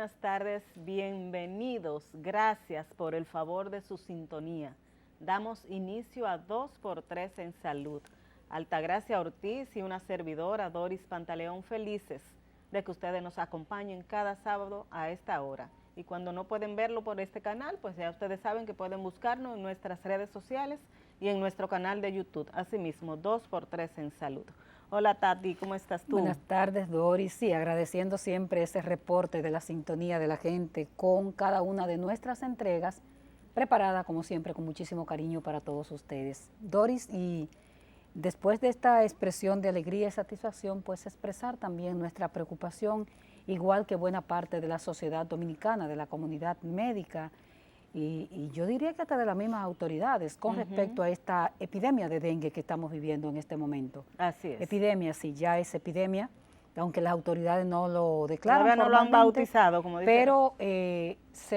buenas tardes, bienvenidos, gracias por el favor de su sintonía. Damos inicio a 2x3 en Salud. Altagracia Ortiz y una servidora, Doris Pantaleón, felices de que ustedes nos acompañen cada sábado a esta hora. Y cuando no pueden verlo por este canal, pues ya ustedes saben que pueden buscarnos en nuestras redes sociales y en nuestro canal de YouTube. Asimismo, 2x3 en Salud. Hola Tati, ¿cómo estás tú? Buenas tardes, Doris. Sí, agradeciendo siempre ese reporte de la sintonía de la gente con cada una de nuestras entregas, preparada como siempre con muchísimo cariño para todos ustedes. Doris, y después de esta expresión de alegría y satisfacción, pues expresar también nuestra preocupación, igual que buena parte de la sociedad dominicana, de la comunidad médica, y yo diría que hasta de las mismas autoridades con respecto a esta epidemia de dengue que estamos viviendo en este momento. Así es. Epidemia, sí, ya es epidemia, aunque las autoridades no lo declaran todavía no lo han bautizado, como dicen. Pero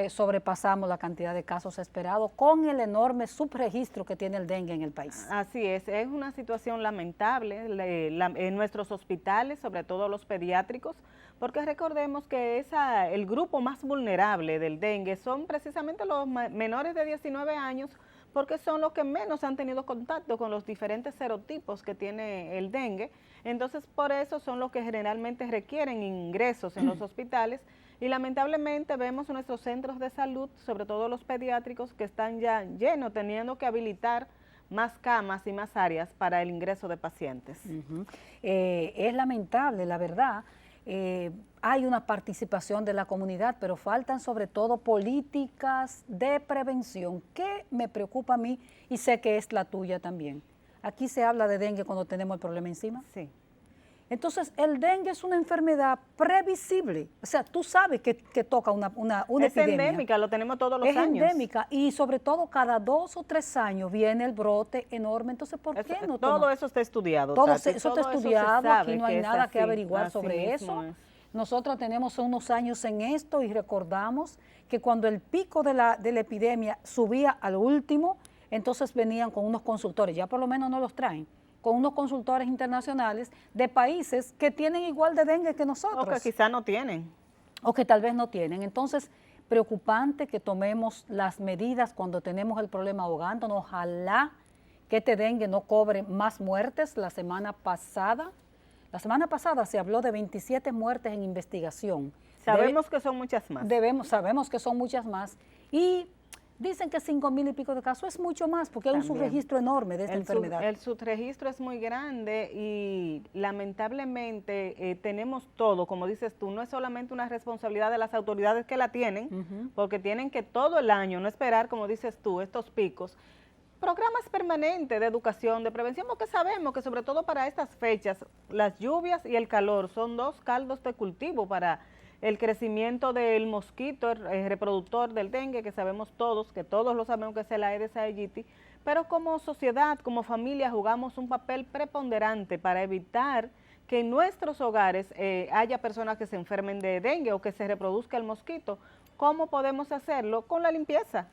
sobrepasamos la cantidad de casos esperados con el enorme subregistro que tiene el dengue en el país. Así es una situación lamentable en nuestros hospitales, sobre todo los pediátricos, porque recordemos que el grupo más vulnerable del dengue son precisamente los menores de 19 años, porque son los que menos han tenido contacto con los diferentes serotipos que tiene el dengue. Entonces, por eso son los que generalmente requieren ingresos en los hospitales, y lamentablemente vemos nuestros centros de salud, sobre todo los pediátricos, que están ya llenos, teniendo que habilitar más camas y más áreas para el ingreso de pacientes. Es lamentable, la verdad. Hay una participación de la comunidad, pero faltan sobre todo políticas de prevención, que me preocupa a mí y sé que es la tuya también. Aquí se habla de dengue cuando tenemos el problema encima. Sí. Entonces, el dengue es una enfermedad previsible. O sea, tú sabes que toca una epidemia. Es endémica, lo tenemos todos los años. Es endémica y sobre todo cada 2 o 3 años viene el brote enorme. Entonces, ¿por qué no? Todo eso está estudiado. Todo eso está estudiado, aquí no hay nada que averiguar sobre eso. Nosotros tenemos unos años en esto y recordamos que cuando el pico de la epidemia subía al último, entonces venían con unos consultores, ya por lo menos no los traen, con unos consultores internacionales de países que tienen igual de dengue que nosotros. O que quizá no tienen. O que tal vez no tienen. Entonces, preocupante que tomemos las medidas cuando tenemos el problema ahogándonos. Ojalá que este dengue no cobre más muertes. La semana pasada se habló de 27 muertes en investigación. Sabemos que son muchas más. Sabemos que son muchas más. Y dicen que 5,000 y pico de casos es mucho más, porque hay un subregistro enorme de esta enfermedad. El subregistro es muy grande y lamentablemente tenemos todo, como dices tú, no es solamente una responsabilidad de las autoridades que la tienen, porque tienen que todo el año, no esperar, como dices tú, estos picos, programas permanentes de educación, de prevención, porque sabemos que sobre todo para estas fechas, las lluvias y el calor son dos caldos de cultivo para el crecimiento del mosquito, el reproductor del dengue, que sabemos todos, que todos lo sabemos que es el Aedes aegypti, pero como sociedad, como familia, jugamos un papel preponderante para evitar que en nuestros hogares haya personas que se enfermen de dengue o que se reproduzca el mosquito. ¿Cómo podemos hacerlo? Con la limpieza.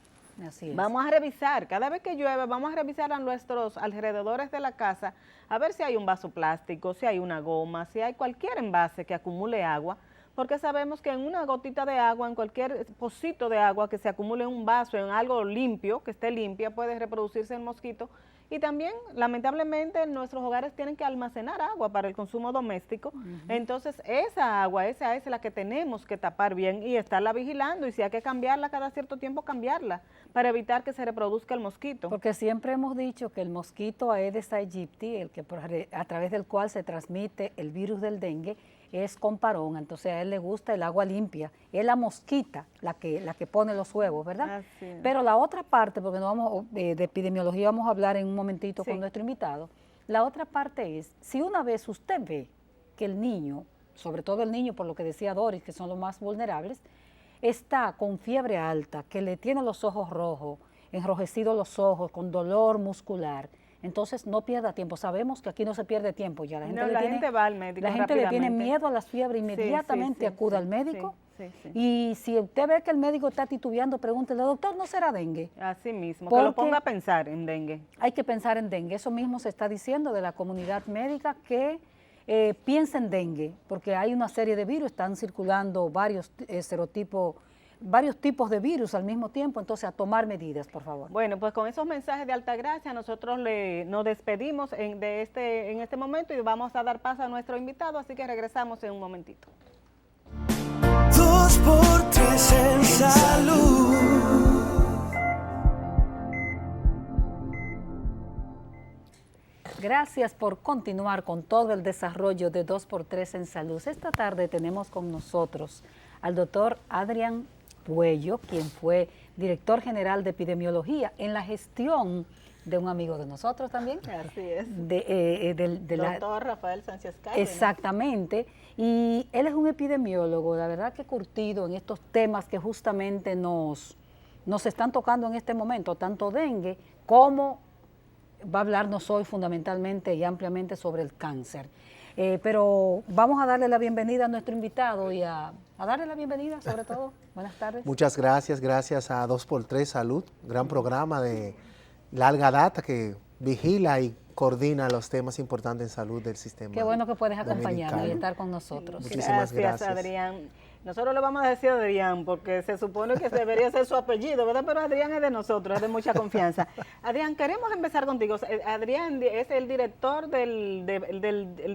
Así es. Vamos a revisar, cada vez que llueve, vamos a revisar a nuestros alrededores de la casa, a ver si hay un vaso plástico, si hay una goma, si hay cualquier envase que acumule agua, porque sabemos que en una gotita de agua, en cualquier pocito de agua que se acumule en un vaso, en algo limpio, que esté limpia, puede reproducirse el mosquito. Y también, lamentablemente, nuestros hogares tienen que almacenar agua para el consumo doméstico. Entonces, esa agua, esa es la que tenemos que tapar bien y estarla vigilando. Y si hay que cambiarla cada cierto tiempo, cambiarla, para evitar que se reproduzca el mosquito. Porque siempre hemos dicho que el mosquito Aedes aegypti, a través del cual se transmite el virus del dengue, es con parón. Entonces a él le gusta el agua limpia, es la mosquita la que pone los huevos, ¿verdad? Así es. Pero la otra parte, porque no vamos de epidemiología vamos a hablar en un momentito con nuestro invitado, la otra parte es, si una vez usted ve que el niño, sobre todo el niño, por lo que decía Doris, que son los más vulnerables, está con fiebre alta, que le tiene los ojos rojos, enrojecidos los ojos, con dolor muscular, entonces no pierda tiempo. Sabemos que aquí no se pierde tiempo ya. La gente va al médico. La gente le tiene miedo a las fiebres, inmediatamente acude al médico. Y si usted ve que el médico está titubeando, pregúntele, doctor, ¿no será dengue? Así mismo, que lo ponga a pensar en dengue. Hay que pensar en dengue. Eso mismo se está diciendo de la comunidad médica, que piensa en dengue, porque hay una serie de virus, están circulando varios varios tipos de virus al mismo tiempo, entonces a tomar medidas, por favor. Bueno, pues con esos mensajes de Altagracia nosotros nos despedimos en este momento y vamos a dar paso a nuestro invitado, así que regresamos en un momentito. 2x3 en salud. Gracias por continuar con todo el desarrollo de 2x3 en salud. Esta tarde tenemos con nosotros al doctor Adrián Puello, quien fue director general de epidemiología en la gestión de un amigo de nosotros también. Así es. Doctor Rafael Sánchez Cárdenas. Exactamente. Y él es un epidemiólogo, la verdad que curtido en estos temas que justamente nos están tocando en este momento, tanto dengue como va a hablarnos hoy fundamentalmente y ampliamente sobre el cáncer. Pero vamos a darle la bienvenida a nuestro invitado y a darle la bienvenida sobre todo. Buenas tardes. Muchas gracias a 2x3 Salud, gran programa de larga data que vigila y coordina los temas importantes en salud del sistema. Qué bueno que puedes acompañarnos y estar con nosotros. Muchísimas gracias. Adrián. Nosotros le vamos a decir a Adrián porque se supone que debería ser su apellido, ¿verdad? Pero Adrián es de nosotros, es de mucha confianza. Adrián, queremos empezar contigo. Adrián es el director del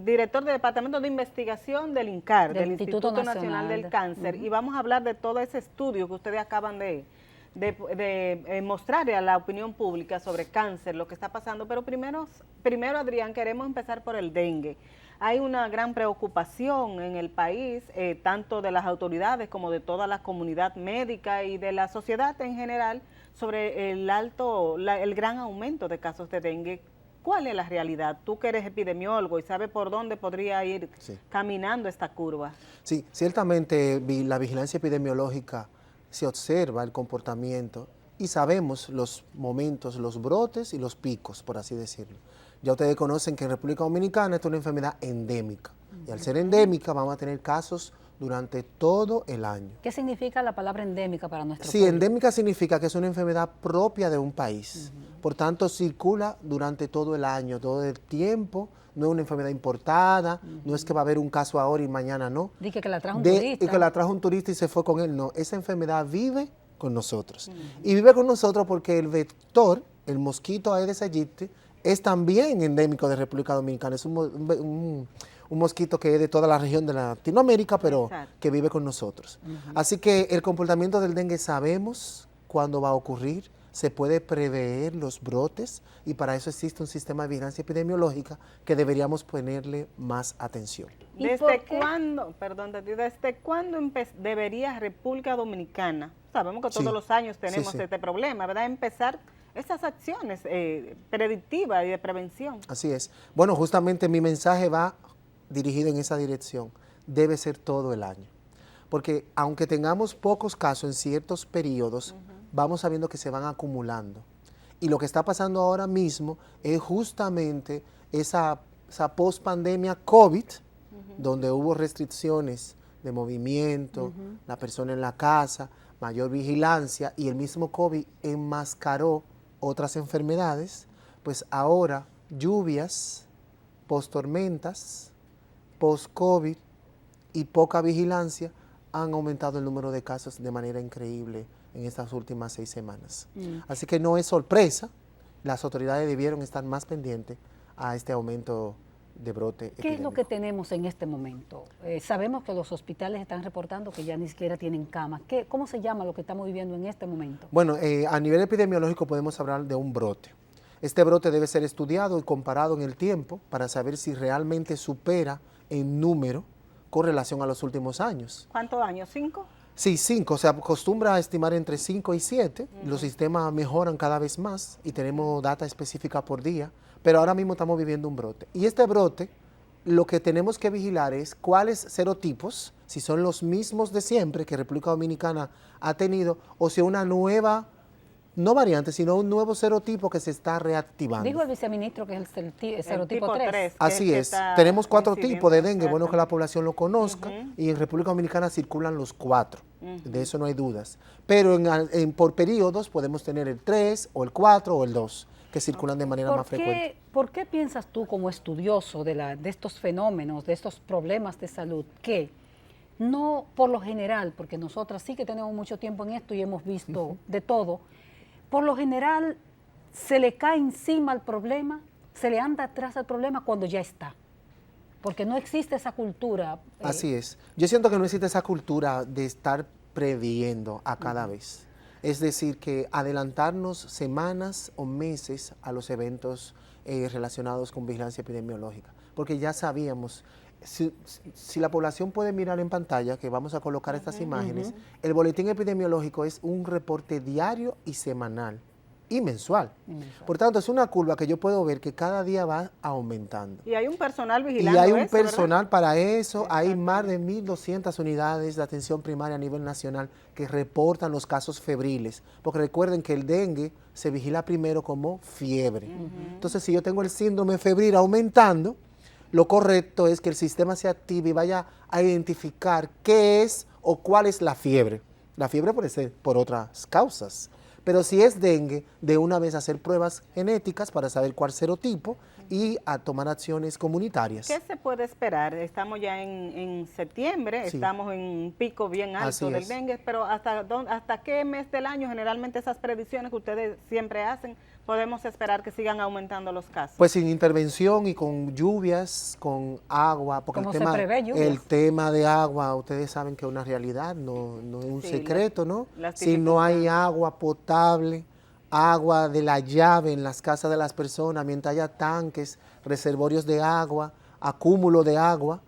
director del Departamento de Investigación del INCAR, del Instituto Nacional del Cáncer, y vamos a hablar de todo ese estudio que ustedes acaban de mostrarle a la opinión pública sobre cáncer, lo que está pasando. Pero primero, Adrián, queremos empezar por el dengue. Hay una gran preocupación en el país, tanto de las autoridades como de toda la comunidad médica y de la sociedad en general, sobre el gran aumento de casos de dengue. ¿Cuál es la realidad? Tú que eres epidemiólogo y sabes por dónde podría ir caminando esta curva. Sí, ciertamente la vigilancia epidemiológica se observa el comportamiento y sabemos los momentos, los brotes y los picos, por así decirlo. Ya ustedes conocen que en República Dominicana esta es una enfermedad endémica. Y al ser endémica vamos a tener casos durante todo el año. ¿Qué significa la palabra endémica para nuestro Sí, público? endémica significa que es una enfermedad propia de un país. Por tanto, circula durante todo el año, todo el tiempo. No es una enfermedad importada, no es que va a haber un caso ahora y mañana no. Dice que la trajo un turista. Y que la trajo un turista y se fue con él, no. Esa enfermedad vive con nosotros. Y vive con nosotros porque el vector, el mosquito Aedes aegypti, es también endémico de República Dominicana. Es un mosquito que es de toda la región de Latinoamérica, pero que vive con nosotros. Así que el comportamiento del dengue sabemos cuándo va a ocurrir, se puede prever los brotes y para eso existe un sistema de vigilancia epidemiológica que deberíamos ponerle más atención. ¿Desde cuándo debería República Dominicana, sabemos que todos los años tenemos este problema, ¿verdad?, empezar estas acciones predictivas y de prevención? Así es. Bueno, justamente mi mensaje va dirigido en esa dirección. Debe ser todo el año. Porque aunque tengamos pocos casos en ciertos periodos, vamos sabiendo que se van acumulando. Y lo que está pasando ahora mismo es justamente esa post-pandemia COVID, donde hubo restricciones de movimiento, la persona en la casa, mayor vigilancia, y el mismo COVID enmascaró otras enfermedades. Pues ahora lluvias, post-tormentas, post-COVID y poca vigilancia han aumentado el número de casos de manera increíble en estas últimas 6 semanas. Así que no es sorpresa, las autoridades debieron estar más pendientes a este aumento de brote epidémico. ¿Qué es lo que tenemos en este momento? Sabemos que los hospitales están reportando que ya ni siquiera tienen camas. ¿Cómo se llama lo que estamos viviendo en este momento? Bueno, a nivel epidemiológico podemos hablar de un brote. Este brote debe ser estudiado y comparado en el tiempo para saber si realmente supera en número con relación a los últimos años. ¿Cuántos años? ¿5? Sí, 5. Se acostumbra a estimar entre 5 y 7. Los sistemas mejoran cada vez más y tenemos data específica por día, pero ahora mismo estamos viviendo un brote. Y este brote, lo que tenemos que vigilar es cuáles serotipos, si son los mismos de siempre que República Dominicana ha tenido, o si una nueva, no variante, sino un nuevo serotipo que se está reactivando. Dijo el viceministro que es el serotipo 3. Así es. Tenemos 4 tipos de dengue, bueno que la población lo conozca, y en República Dominicana circulan los 4, de eso no hay dudas. Pero por periodos podemos tener el 3 o el 4 o el 2, que circulan de manera más frecuente. ¿Por qué piensas tú como estudioso de estos fenómenos, de estos problemas de salud, que no por lo general, porque nosotras sí que tenemos mucho tiempo en esto y hemos visto de todo, por lo general se le cae encima al problema, se le anda atrás al problema cuando ya está? Porque no existe esa cultura. Así es. Yo siento que no existe esa cultura de estar previendo a cada vez. Es decir, que adelantarnos semanas o meses a los eventos relacionados con vigilancia epidemiológica. Porque ya sabíamos, si la población puede mirar en pantalla, que vamos a colocar estas imágenes, el boletín epidemiológico es un reporte diario y semanal y mensual. Por tanto, es una curva que yo puedo ver que cada día va aumentando. Y hay un personal vigilando Y hay un eso, personal ¿verdad? para eso. Hay más de 1.200 unidades de atención primaria a nivel nacional que reportan los casos febriles. Porque recuerden que el dengue se vigila primero como fiebre. Entonces, si yo tengo el síndrome febril aumentando, lo correcto es que el sistema se active y vaya a identificar qué es o cuál es la fiebre. La fiebre puede ser por otras causas. Pero si es dengue, de una vez hacer pruebas genéticas para saber cuál serotipo y a tomar acciones comunitarias. ¿Qué se puede esperar? Estamos ya en septiembre, Sí. estamos en un pico bien Así alto del es. dengue, pero ¿hasta qué mes del año generalmente esas predicciones que ustedes siempre hacen podemos esperar que sigan aumentando los casos? Pues sin intervención y con lluvias, con agua, porque ¿Cómo se prevé lluvias? el tema de agua, ustedes saben que es una realidad, no es un Sí, secreto, ¿no? las Si no hay dificultades. agua potable, agua de la llave en las casas de las personas, mientras haya tanques, reservorios de agua, acúmulo de agua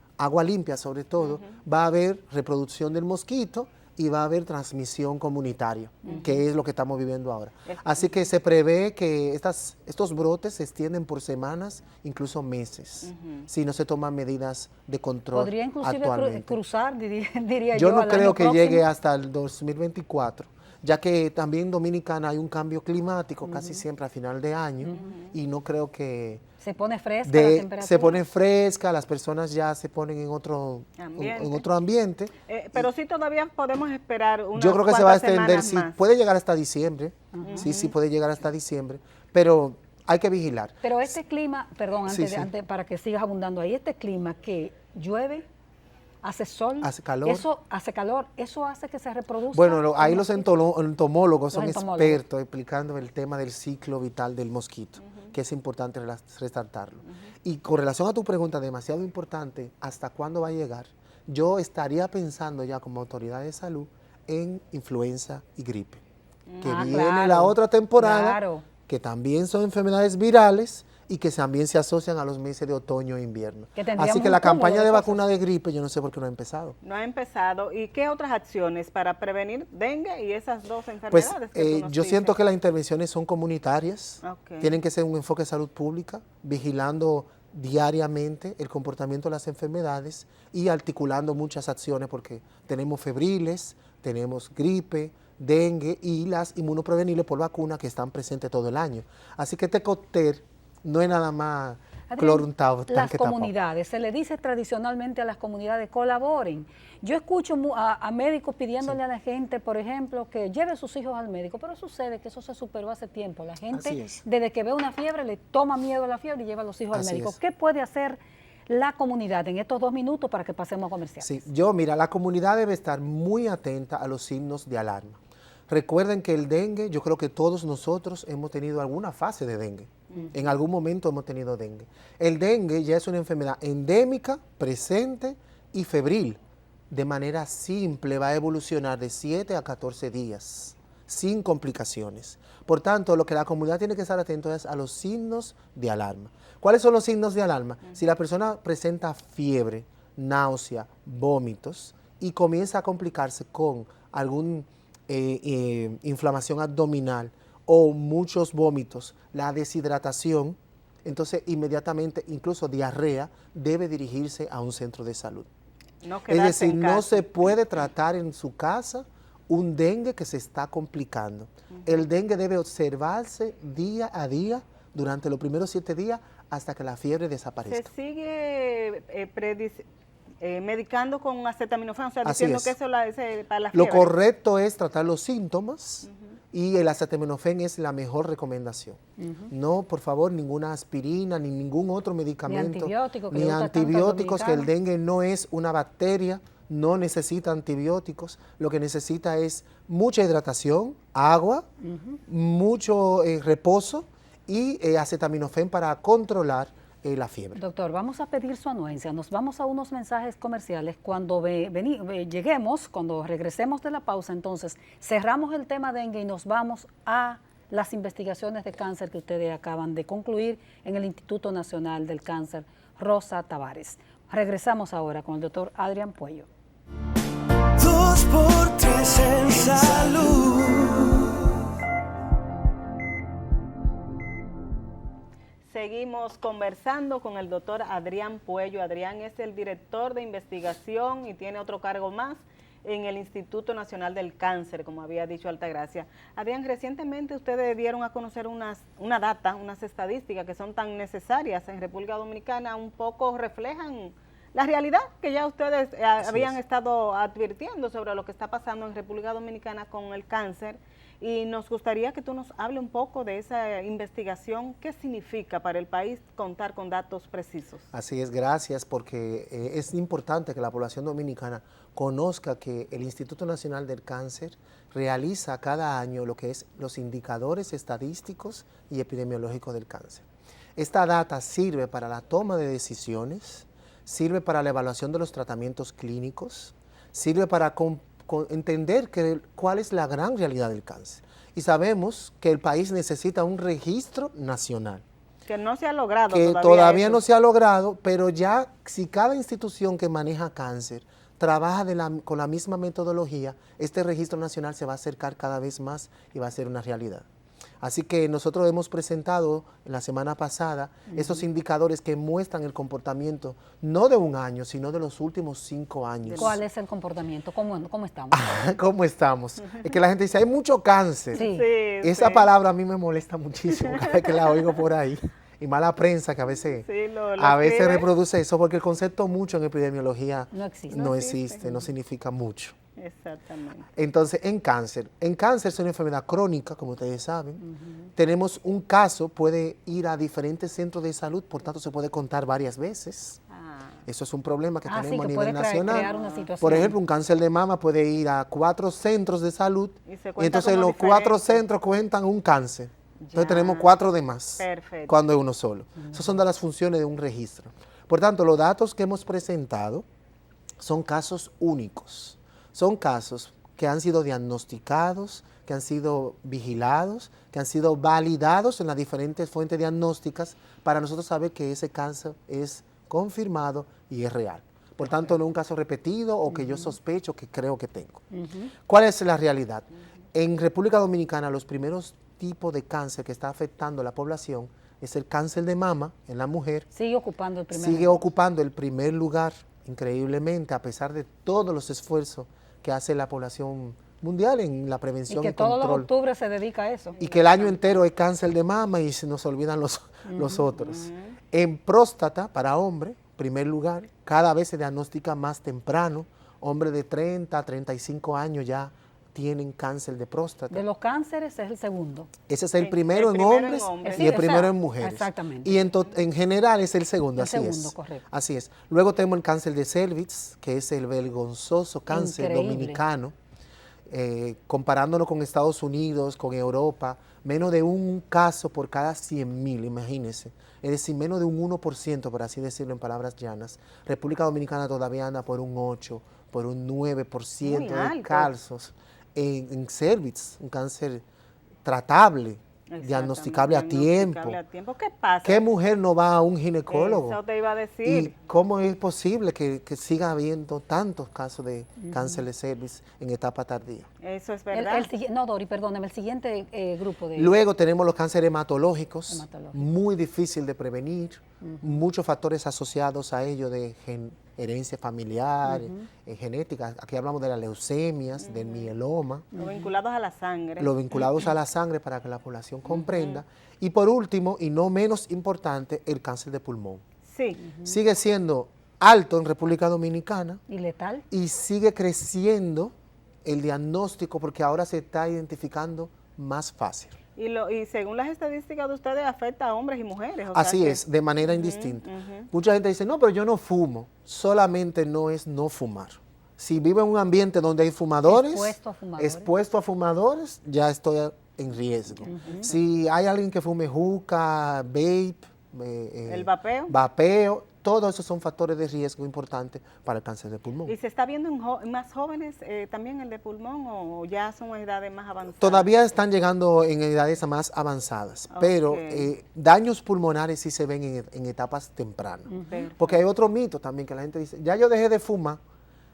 limpia sobre todo, va a haber reproducción del mosquito y va a haber transmisión comunitaria, que es lo que estamos viviendo ahora. Así que se prevé que estos brotes se extienden por semanas, incluso meses, si no se toman medidas de control Podría inclusive actualmente. cruzar, diría yo, Yo no al creo año que próximo. llegue hasta el 2024, ya que también en Dominicana hay un cambio climático casi siempre a final de año y no creo que Se pone fresca la temperatura. se pone fresca, las personas ya se ponen en otro ambiente. Pero sí todavía podemos esperar unas Yo creo que se va a cuantas extender, semanas sí, más. puede llegar hasta diciembre, sí puede llegar hasta diciembre, pero hay que vigilar. Pero este clima, perdón, Sí, antes para que sigas abundando ahí, este clima que llueve, hace sol, Hace calor. eso hace calor, eso hace que se reproduzca. Bueno, ahí el los mosquito. entomólogos son entomólogos. expertos explicando el tema del ciclo vital del mosquito, que es importante resaltarlo. Y con relación a tu pregunta, demasiado importante, ¿hasta cuándo va a llegar? Yo estaría pensando ya como autoridad de salud en influenza y gripe, que viene claro, la otra temporada, claro. que también son enfermedades virales y que también se asocian a los meses de otoño e invierno. Que tendríamos Así que un la cúmulo campaña de de cosas. vacuna de gripe, yo no sé por qué no ha empezado. No ha empezado. ¿Y qué otras acciones para prevenir dengue y esas dos Pues enfermedades que tú nos yo siento dices? que las intervenciones son comunitarias, Ok. tienen que ser un enfoque de salud pública, vigilando diariamente el comportamiento de las enfermedades y articulando muchas acciones porque tenemos febriles, tenemos gripe, dengue y las inmunoprevenibles por vacuna que están presentes todo el año. Así que este cóctel no es nada más Adrián, cloro untado, las tanque tapado. comunidades, se le dice tradicionalmente a las comunidades, colaboren. Yo escucho a médicos pidiéndole a la gente, por ejemplo, que lleve a sus hijos al médico, pero sucede que eso se superó hace tiempo. La Así gente, es. desde que ve una fiebre, le toma miedo a la fiebre y lleva a los hijos Así al médico. es. ¿Qué puede hacer la comunidad en estos 2 minutos para que pasemos a comerciales? Sí, mira, la comunidad debe estar muy atenta a los signos de alarma. Recuerden que el dengue, yo creo que todos nosotros hemos tenido alguna fase de dengue. En algún momento hemos tenido dengue. El dengue ya es una enfermedad endémica, presente y febril. De manera simple va a evolucionar de 7 a 14 días, sin complicaciones. Por tanto, lo que la comunidad tiene que estar atento es a los signos de alarma. ¿Cuáles son los signos de alarma? Si la persona presenta fiebre, náusea, vómitos y comienza a complicarse con algún inflamación abdominal o muchos vómitos, la deshidratación, entonces inmediatamente incluso diarrea, debe dirigirse a un centro de salud. No Es quedarse decir, en no casa. se puede tratar en su casa un dengue que se está complicando. El dengue debe observarse día a día durante los primeros 7 días hasta que la fiebre Se desaparezca. sigue medicando con acetaminofén, o sea, Así diciendo es. que eso para la Lo fiebre. correcto es tratar los síntomas y el acetaminofén es la mejor recomendación. No, por favor, ninguna aspirina, ni ningún otro medicamento, ni antibióticos, que el dengue no es una bacteria, no necesita antibióticos, lo que necesita es mucha hidratación, agua, mucho reposo y acetaminofén para controlar la fiebre. Doctor, vamos a pedir su anuencia. Nos vamos a unos mensajes comerciales. Cuando lleguemos, cuando regresemos de la pausa, entonces cerramos el tema dengue y nos vamos a las investigaciones de cáncer que ustedes acaban de concluir en el Instituto Nacional del Cáncer Rosa Tavares. Regresamos ahora con el doctor Adrián Puello. 2x3 en salud. Seguimos conversando con el doctor Adrián Puello. Adrián es el director de investigación y tiene otro cargo más en el Instituto Nacional del Cáncer, como había dicho Altagracia. Adrián, recientemente ustedes dieron a conocer unas estadísticas que son tan necesarias en República Dominicana, un poco reflejan la realidad que ya ustedes habían estado advirtiendo sobre lo que está pasando en República Dominicana con el cáncer. Y nos gustaría que tú nos hable un poco de esa investigación. ¿Qué significa para el país contar con datos precisos? Así es, gracias, porque es importante que la población dominicana conozca que el Instituto Nacional del Cáncer realiza cada año lo que es los indicadores estadísticos y epidemiológicos del cáncer. Esta data sirve para la toma de decisiones, sirve para la evaluación de los tratamientos clínicos, sirve para entender cuál es la gran realidad del cáncer. Y sabemos que el país necesita un registro nacional. Que no se ha logrado que todavía no se ha logrado, pero ya si cada institución que maneja cáncer trabaja con la misma metodología, este registro nacional se va a acercar cada vez más y va a ser una realidad. Así que nosotros hemos presentado la semana pasada esos indicadores que muestran el comportamiento no de un año, sino de los últimos 5 años. ¿Cuál es el comportamiento? ¿Cómo estamos? ¿Cómo estamos? Es que la gente dice, hay mucho cáncer. Sí. Esa palabra a mí me molesta muchísimo cada vez que la oigo por ahí. Y mala prensa que a veces reproduce eso, porque el concepto mucho en epidemiología no existe, no significa mucho. Exactamente. Entonces, en cáncer es una enfermedad crónica, como ustedes saben. Tenemos un caso, puede ir a diferentes centros de salud, por tanto se puede contar varias veces. Eso es un problema que tenemos a nivel nacional. Crear una situación. Por ejemplo, un cáncer de mama puede ir a 4 centros de salud y entonces los 4 centros cuentan un cáncer. Entonces tenemos 4 de más. Perfecto. Cuando es uno solo. Esas son de las funciones de un registro. Por tanto, los datos que hemos presentado son casos únicos. Son casos que han sido diagnosticados, que han sido vigilados, que han sido validados en las diferentes fuentes diagnósticas para nosotros saber que ese cáncer es confirmado y es real. Por tanto, no es un caso repetido o que yo sospecho que creo que tengo. ¿Cuál es la realidad? En República Dominicana, los primeros tipos de cáncer que está afectando a la población es el cáncer de mama en la mujer. Sigue ocupando el primer lugar, increíblemente, a pesar de todos los esfuerzos que hace la población mundial en la prevención y control. Y que todos los octubres se dedica a eso. Y que el año entero es cáncer de mama y se nos olvidan los otros. En próstata, para hombre, primer lugar, cada vez se diagnostica más temprano. Hombres de 30 a 35 años ya tienen cáncer de próstata. De los cánceres es el segundo. Ese es el primero en hombres y el primero en mujeres. Exactamente. Y en general es el segundo, así es. El segundo, correcto. Así es. Luego tenemos el cáncer de cervix, que es el vergonzoso cáncer dominicano. Comparándonos con Estados Unidos, con Europa, menos de un caso por cada 100,000, imagínense. Es decir, menos de un 1%, por así decirlo en palabras llanas. República Dominicana todavía anda por un 8, por un 9% de casos en cervix, un cáncer tratable, diagnosticable a tiempo. ¿Qué pasa? ¿Qué mujer no va a un ginecólogo? Eso te iba a decir. ¿Y cómo es posible que siga habiendo tantos casos de cáncer de cervix en etapa tardía? Eso es verdad. No, Dori, perdóname, el siguiente grupo de... Luego tenemos los cánceres hematológicos, muy difícil de prevenir, muchos factores asociados a ello de herencia familiar, genética. Aquí hablamos de las leucemias, del mieloma. Los vinculados a la sangre. Los vinculados a la sangre para que la población comprenda. Y por último, y no menos importante, el cáncer de pulmón. Sí. Sigue siendo alto en República Dominicana. ¿Y letal? Y sigue creciendo el diagnóstico porque ahora se está identificando más fácil. Y según las estadísticas de ustedes, afecta a hombres y mujeres. O Así sea que- es, de manera indistinta. Mucha gente dice, no, pero yo no fumo. Solamente no es no fumar. Si vivo en un ambiente donde hay fumadores, expuesto a fumadores, ya estoy en riesgo. Si hay alguien que fume juca, vape, ¿El vapeo? vapeo, todos esos son factores de riesgo importantes para el cáncer de pulmón. ¿Y se está viendo en más jóvenes también el de pulmón o ya son edades más avanzadas? Todavía están llegando en edades más avanzadas, pero daños pulmonares sí se ven en etapas tempranas. Porque hay otro mito también que la gente dice, ya yo dejé de fumar,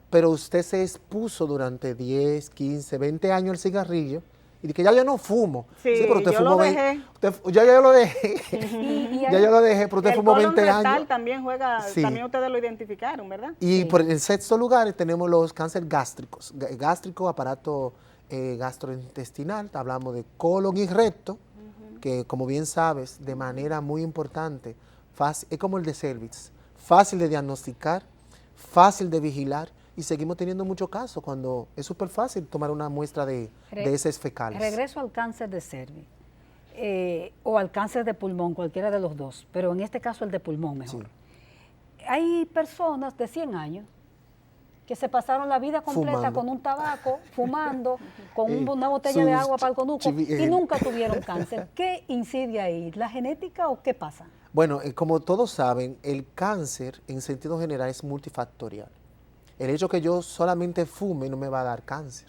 pero usted se expuso durante 10, 15, 20 años el cigarrillo y que ya yo no fumo. Sí, pero usted yo fumó lo dejé. ya yo lo dejé. Ya yo lo dejé, pero usted El fumó colon 20 rectal años. también juega, Sí. también ustedes lo identificaron, ¿verdad? Y por el sexto lugar tenemos los cánceres gástricos. Gástrico, aparato gastrointestinal, hablamos de colon y recto, que como bien sabes, de manera muy importante, es como el de cervix, fácil de diagnosticar, fácil de vigilar, y seguimos teniendo muchos casos cuando es súper fácil tomar una muestra de heces fecales. Regreso al cáncer de cervix o al cáncer de pulmón, cualquiera de los dos, pero en este caso el de pulmón mejor. Sí. Hay personas de 100 años que se pasaron la vida completa Fumando. con un tabaco, fumando, con una botella sus de agua para el conuco y chivi- nunca tuvieron cáncer. ¿Qué incide ahí? ¿La genética o qué pasa? Bueno, como todos saben, el cáncer en sentido general es multifactorial. El hecho que yo solamente fume no me va a dar cáncer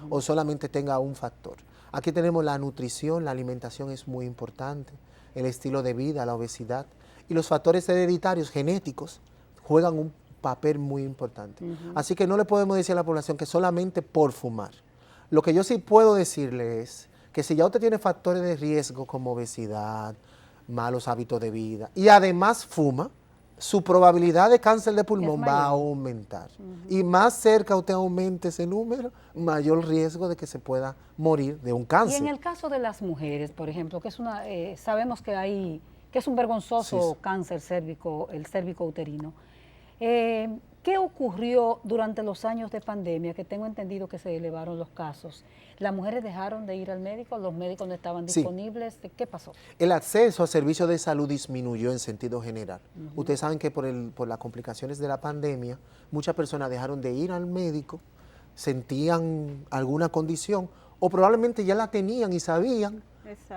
o solamente tenga un factor. Aquí tenemos la nutrición, la alimentación es muy importante, el estilo de vida, la obesidad y los factores hereditarios genéticos juegan un papel muy importante. Así que no le podemos decir a la población que solamente por fumar. Lo que yo sí puedo decirle es que si ya usted tiene factores de riesgo como obesidad, malos hábitos de vida y además fuma, su probabilidad de cáncer de pulmón va a aumentar. Y más cerca usted aumente ese número, mayor riesgo de que se pueda morir de un cáncer. Y en el caso de las mujeres, por ejemplo, que es sabemos que es un vergonzoso cáncer cérvico, el cérvico uterino. ¿Qué ocurrió durante los años de pandemia? Que tengo entendido que se elevaron los casos. ¿Las mujeres dejaron de ir al médico? ¿Los médicos no estaban disponibles? ¿Qué pasó? El acceso a servicios de salud disminuyó en sentido general. Ustedes saben que por las complicaciones de la pandemia, muchas personas dejaron de ir al médico, sentían alguna condición o probablemente ya la tenían y sabían,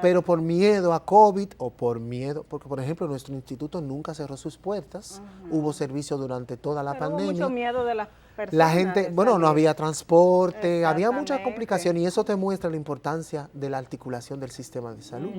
pero por miedo a COVID o porque por ejemplo nuestro instituto nunca cerró sus puertas, hubo servicio durante toda la pandemia. Hubo mucho miedo de las personas. La gente, no había transporte, había muchas complicaciones y eso te muestra la importancia de la articulación del sistema de salud.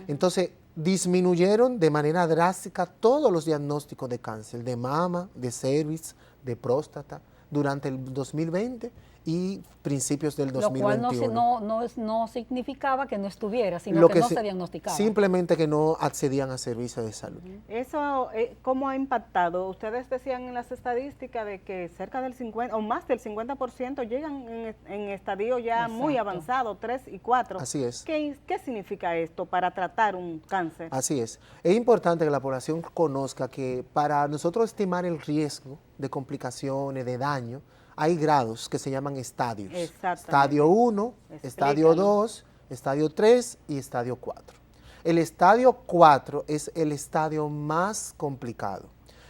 Entonces, disminuyeron de manera drástica todos los diagnósticos de cáncer, de mama, de cervix, de próstata, durante el 2020 y principios del 2021. Lo cual no significaba que no estuviera, sino que no se diagnosticaba. Simplemente que no accedían a servicios de salud. ¿Eso cómo ha impactado? Ustedes decían en las estadísticas de que cerca del 50 o más del 50% llegan en estadio ya muy avanzado, 3 y 4. Así es. ¿Qué significa esto para tratar un cáncer? Así es. Es importante que la población conozca que para nosotros estimar el riesgo de complicaciones, de daño, hay grados que se llaman estadios. Estadio 1, estadio 2, estadio 3 y estadio 4. El estadio 4 es el estadio más complicado.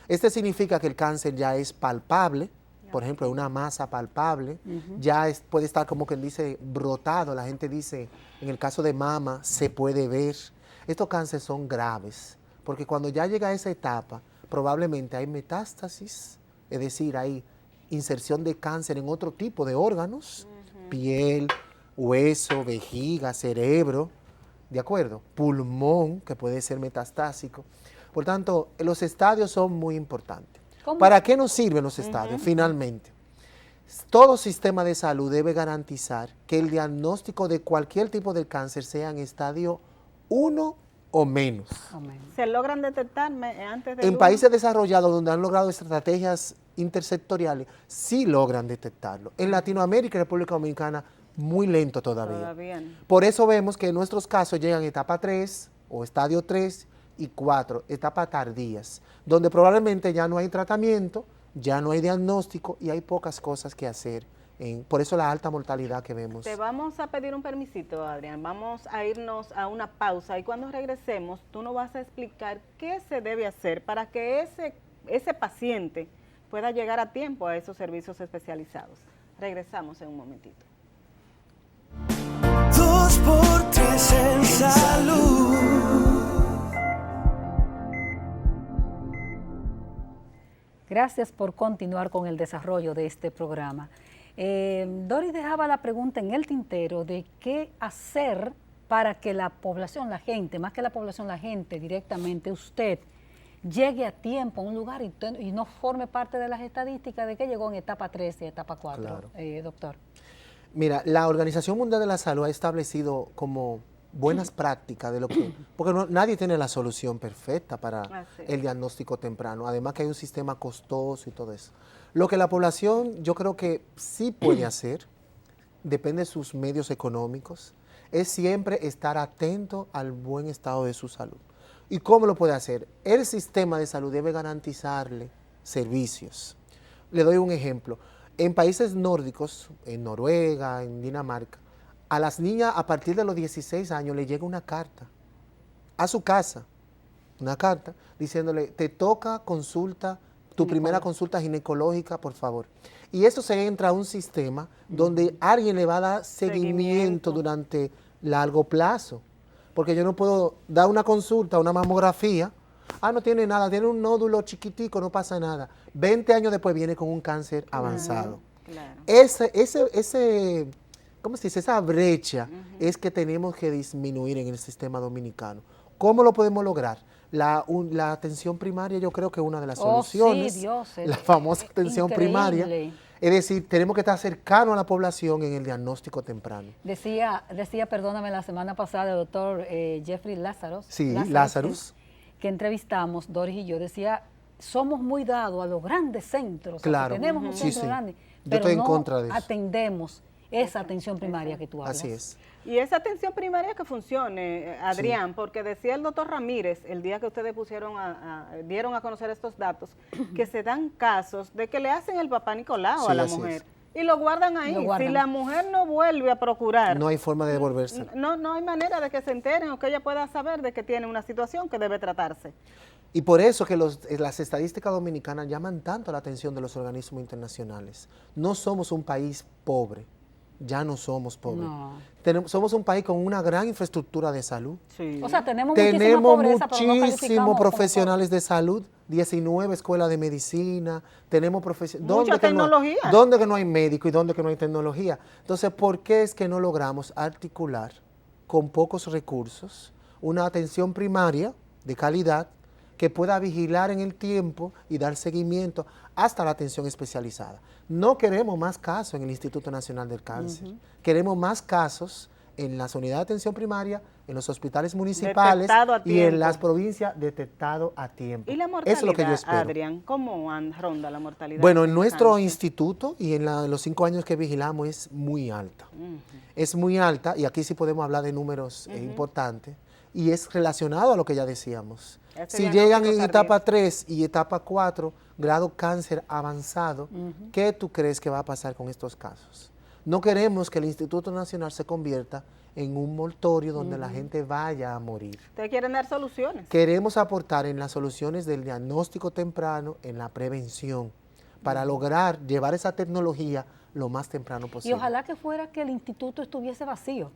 Este significa que el cáncer ya es palpable, por ejemplo, una masa palpable, ya puede estar como quien dice brotado, la gente dice, en el caso de mama, se puede ver. Estos cánceres son graves, porque cuando ya llega a esa etapa, probablemente hay metástasis, es decir, hay inserción de cáncer en otro tipo de órganos, piel, hueso, vejiga, cerebro, ¿de acuerdo? Pulmón, que puede ser metastásico. Por tanto, los estadios son muy importantes. ¿Para qué nos sirven los estadios? Finalmente, todo sistema de salud debe garantizar que el diagnóstico de cualquier tipo de cáncer sea en estadio 1 o menos. ¿Se logran detectar antes de En países desarrollados donde han logrado estrategias intersectoriales, sí logran detectarlo. En Latinoamérica y República Dominicana, muy lento todavía. Por eso vemos que nuestros casos llegan a etapa 3 o estadio 3 y 4, etapas tardías, donde probablemente ya no hay tratamiento, ya no hay diagnóstico y hay pocas cosas que hacer por eso la alta mortalidad que vemos. Te vamos a pedir un permisito, Adrián. Vamos a irnos a una pausa y cuando regresemos tú nos vas a explicar qué se debe hacer para que ese paciente pueda llegar a tiempo a esos servicios especializados. Regresamos en un momentito. 2x3 en salud. Gracias por continuar con el desarrollo de este programa. Doris dejaba la pregunta en el tintero de qué hacer para que la población, la gente, más que la población, la gente directamente, usted, llegue a tiempo a un lugar y no forme parte de las estadísticas de que llegó en etapa 3 y etapa 4, Claro. Doctor. Mira, la Organización Mundial de la Salud ha establecido como buenas prácticas de lo que, porque nadie tiene la solución perfecta para el diagnóstico temprano, además que hay un sistema costoso y todo eso. Lo que la población yo creo que sí puede hacer, depende de sus medios económicos, es siempre estar atento al buen estado de su salud. ¿Y cómo lo puede hacer? El sistema de salud debe garantizarle servicios. Le doy un ejemplo. En países nórdicos, en Noruega, en Dinamarca, a las niñas a partir de los 16 años le llega una carta a su casa, una carta diciéndole, te toca consulta, tu primera consulta ginecológica, por favor. Y eso se entra a un sistema donde alguien le va a dar seguimiento durante largo plazo. Porque yo no puedo dar una consulta, una mamografía, no tiene nada, tiene un nódulo chiquitico, no pasa nada. 20 años después viene con un cáncer avanzado. Claro. ¿Cómo se dice? Esa brecha es que tenemos que disminuir en el sistema dominicano. ¿Cómo lo podemos lograr? La atención primaria yo creo que es una de las soluciones. Sí, Dios, la famosa atención primaria. Es decir, tenemos que estar cercanos a la población en el diagnóstico temprano. Decía, perdóname, la semana pasada el doctor Jeffrey Lazarus. Sí, Lazarus. Que entrevistamos, Doris y yo, decía, somos muy dados a los grandes centros. Claro. O sea, tenemos un centro grande, Yo pero estoy en no contra de eso. atendemos esa atención primaria que tú hablas. Así es. Y esa atención primaria que funcione, Adrián, porque decía el doctor Ramírez, el día que ustedes dieron a conocer estos datos, que se dan casos de que le hacen el papá Nicolau a la mujer y lo guardan ahí. Si la mujer no vuelve a procurar, no hay forma de devolverse. No hay manera de que se enteren o que ella pueda saber de que tiene una situación que debe tratarse. Y por eso que las estadísticas dominicanas llaman tanto la atención de los organismos internacionales. No somos un país pobre. Ya no somos pobres. No. Somos un país con una gran infraestructura de salud. Sí. O sea, tenemos muchísimos profesionales de salud, 19 escuelas de medicina, tenemos mucha tecnología. ¿Dónde que no hay médico y dónde que no hay tecnología? Entonces, ¿por qué es que no logramos articular con pocos recursos una atención primaria de calidad que pueda vigilar en el tiempo y dar seguimiento hasta la atención especializada? No queremos más casos en el Instituto Nacional del Cáncer. Queremos más casos en las unidades de atención primaria, en los hospitales municipales y en las provincias detectado a tiempo. ¿Y la mortalidad, eso es lo que yo espero. Adrián? ¿Cómo ronda la mortalidad? Bueno, en nuestro instituto y en los 5 años que vigilamos es muy alta. Es muy alta y aquí sí podemos hablar de números importantes y es relacionado a lo que ya decíamos. Si llegan en etapa 3 y etapa 4, grado cáncer avanzado, ¿qué tú crees que va a pasar con estos casos? No queremos que el Instituto Nacional se convierta en un mortorio donde la gente vaya a morir. ¿Ustedes quieren dar soluciones? Queremos aportar en las soluciones del diagnóstico temprano, en la prevención, para lograr llevar esa tecnología lo más temprano posible. Y ojalá que fuera que el instituto estuviese vacío.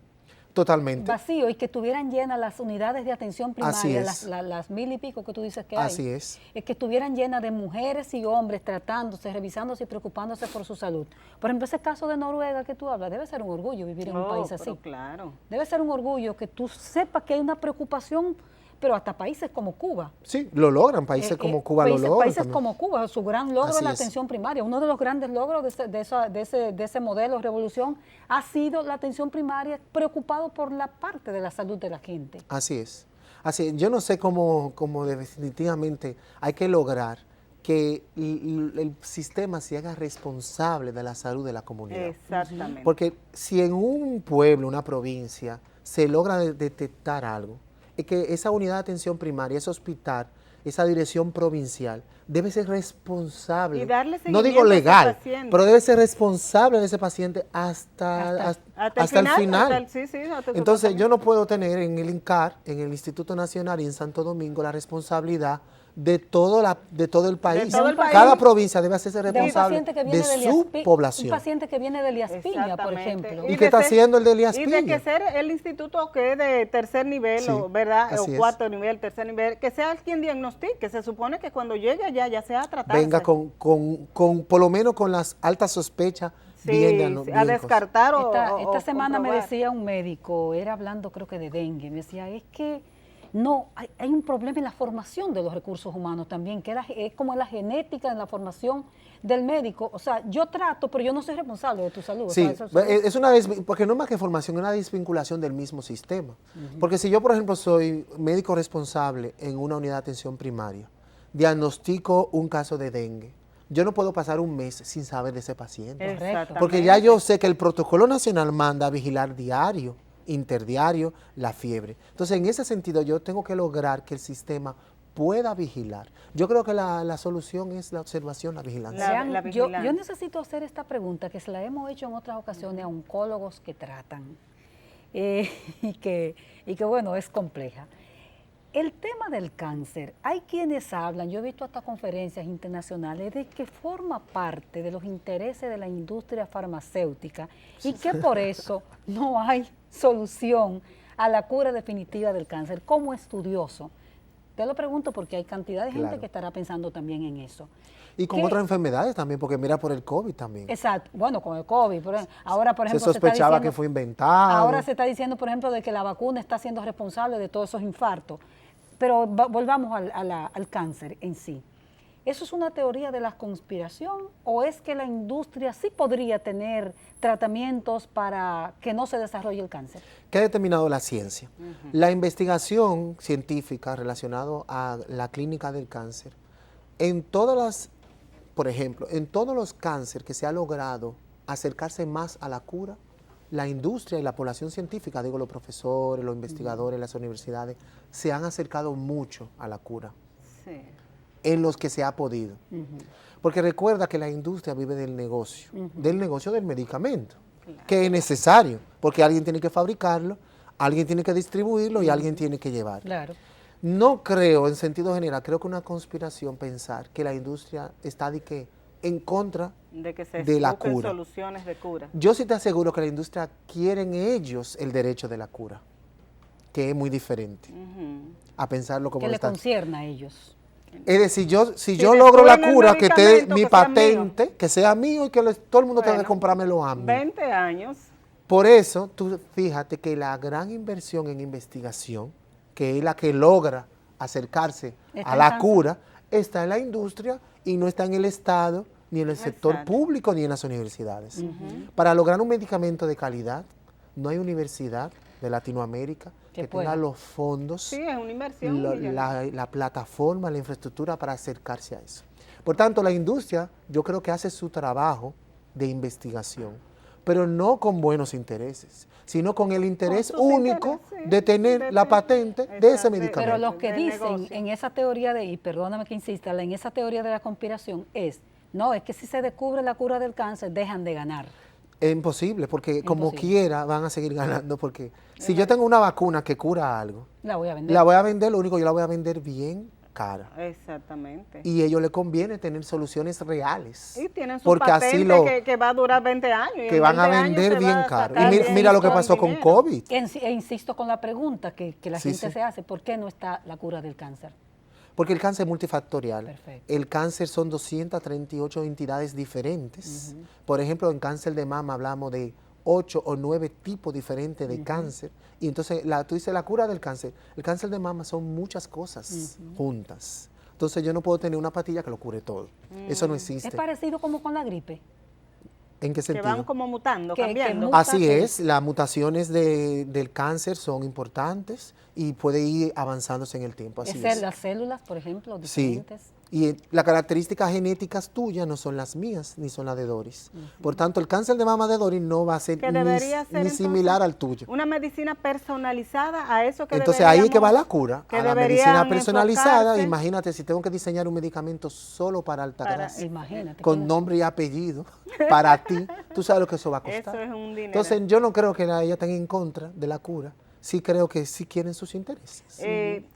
Totalmente. Vacío y que estuvieran llenas las unidades de atención primaria, Así es. las 1000 y pico que tú dices que hay. Así es. Que estuvieran llenas de mujeres y hombres tratándose, revisándose y preocupándose por su salud. Por ejemplo, ese caso de Noruega que tú hablas, debe ser un orgullo vivir en un país así. Claro. Debe ser un orgullo que tú sepas que hay una preocupación, pero hasta países como Cuba. Sí, lo logran, países como Cuba lo logran. Países como Cuba, su gran logro es la atención primaria. Uno de los grandes logros de ese modelo de revolución ha sido la atención primaria, preocupado por la parte de la salud de la gente. Así es. Así es. Yo no sé cómo definitivamente hay que lograr que el sistema se haga responsable de la salud de la comunidad. Exactamente. Porque si en un pueblo, una provincia, se logra detectar algo, es que esa unidad de atención primaria, ese hospital, esa dirección provincial debe ser responsable, Y darle no digo seguimiento a ese legal, paciente. pero debe ser responsable de ese paciente hasta el final. Sí, hasta su Entonces yo tratamiento. no puedo tener en el INCAR, en el Instituto Nacional y en Santo Domingo la responsabilidad de todo el país. todo el país. Cada provincia debe hacerse De un responsable paciente que viene de de su un población. paciente que viene de Elías Piña, por Exactamente. ejemplo. ¿Y de qué está ser- haciendo el de Elías Y de Piña? que ser el instituto que es de tercer nivel, Sí, o, ¿verdad? así O es. cuarto nivel, tercer nivel, que sea quien diagnostique. Se supone que cuando llegue allá ya sea a tratarse. Venga con por lo menos con las altas sospechas Sí, bien, sí, bien a descartar o Esta o semana me comprobar. decía un médico, era hablando creo que de dengue, me decía, es que no, hay un problema en la formación de los recursos humanos también, que es como en la genética, en la formación del médico. O sea, yo trato, pero yo no soy responsable de tu salud. O Sí, sea, porque no es más que formación, es una desvinculación del mismo sistema. Porque si yo, por ejemplo, soy médico responsable en una unidad de atención primaria, diagnostico un caso de dengue, yo no puedo pasar un mes sin saber de ese paciente. Exactamente. Porque ya yo sé que el protocolo nacional manda a vigilar diario, interdiario, la fiebre. Entonces, en ese sentido, yo tengo que lograr que el sistema pueda vigilar. Yo creo que la solución es la observación, la vigilancia. La yo vigilancia. necesito hacer esta pregunta, que se la hemos hecho en otras ocasiones a oncólogos que tratan, y que bueno, es compleja. El tema del cáncer, hay quienes hablan, yo he visto hasta conferencias internacionales, de que forma parte de los intereses de la industria farmacéutica y que por eso no hay solución a la cura definitiva del cáncer. Como estudioso, te lo pregunto porque hay cantidad de gente Claro. que estará pensando también en eso. Y con ¿Qué? otras enfermedades también, porque mira por el COVID también. Exacto, bueno, con el COVID, ahora por Se ejemplo sospechaba está que diciendo, fue inventado. ahora se está diciendo, por ejemplo, de que la vacuna está siendo responsable de todos esos infartos. Pero volvamos al cáncer en sí. ¿Eso es una teoría de la conspiración o es que la industria sí podría tener tratamientos para que no se desarrolle el cáncer? ¿Qué ha determinado la ciencia? La investigación científica relacionada a la clínica del cáncer, por ejemplo, en todos los cánceres que se ha logrado acercarse más a la cura, la industria y la población científica, digo los profesores, los investigadores, las universidades, se han acercado mucho a la cura, Sí. en los que se ha podido. Porque recuerda que la industria vive del negocio del medicamento, que es necesario, porque alguien tiene que fabricarlo, alguien tiene que distribuirlo y alguien tiene que llevarlo. Claro. No creo, en sentido general, creo que una conspiración pensar que la industria está en contra De que se de la busquen cura. soluciones de cura. Yo sí te aseguro que la industria quieren ellos el derecho de la cura, que es muy diferente Ujú. a pensarlo como Que lo le están. concierne a ellos. Es decir, si yo descubren logro la el cura, que te dé medicamento, mi que sea patente, que sea mío y que todo el mundo tenga que Bueno, comprármelo a mí. 20 años. Por eso, tú fíjate que la gran inversión en investigación, que es la que logra acercarse Está a en la cáncer. cura, está en la industria y no está en el Estado, ni en el sector Exacto. público, ni en las universidades. Para lograr un medicamento de calidad, no hay universidad de Latinoamérica Que que pueda. tenga los fondos, Sí, es una inversión. millonaria. la plataforma, la infraestructura para acercarse a eso. Por tanto, la industria yo creo que hace su trabajo de investigación, pero no con buenos intereses, sino con el interés sus único intereses, sí, de tener de la tener- patente de ese exacto, medicamento. Pero los que de dicen negocio. en esa teoría y perdóname que insista, en esa teoría de la conspiración es que si se descubre la cura del cáncer, dejan de ganar. Es imposible, porque como Imposible. quiera van a seguir ganando, porque si yo tengo una vacuna que cura algo, La voy a vender. la voy a vender, lo único yo la voy a vender bien cara. Exactamente. Y a ellos les conviene tener soluciones reales. Y tienen su porque así patente que va a durar 20 años. y que en van a 20 años vender se va bien a caro. Y sacar mira, bien mira lo que buen pasó con dinero. COVID. Insisto con la pregunta que la Sí, gente sí. se hace, ¿por qué no está la cura del cáncer? Porque el cáncer es multifactorial. Perfecto. El cáncer son 238 entidades diferentes. Por ejemplo, en cáncer de mama hablamos de 8 o 9 tipos diferentes de cáncer. Y entonces, tú dices la cura del cáncer. El cáncer de mama son muchas cosas juntas. Entonces, yo no puedo tener una pastilla que lo cure todo. Eso no existe. Es parecido como con la gripe. ¿En qué Que sentido? van como mutando, Que cambiando. mutan. Así es, las mutaciones del cáncer son importantes y puede ir avanzándose en el tiempo. Así es. Las células, por ejemplo, Sí, diferentes. Y las características genéticas tuyas no son las mías, ni son las de Doris. Por tanto, el cáncer de mama de Doris no va a ser Que debería ser, ni entonces, similar al tuyo. una medicina personalizada a eso que Entonces ahí es que va la cura, que a la deberían medicina personalizada. enfocarse. Imagínate si tengo que diseñar un medicamento solo para alta grasa, Imagínate. con nombre y apellido, para ti, tú sabes lo que eso va a costar. Eso es un dinero. Entonces yo no creo que ella estén en contra de la cura, sí creo que sí quieren sus intereses.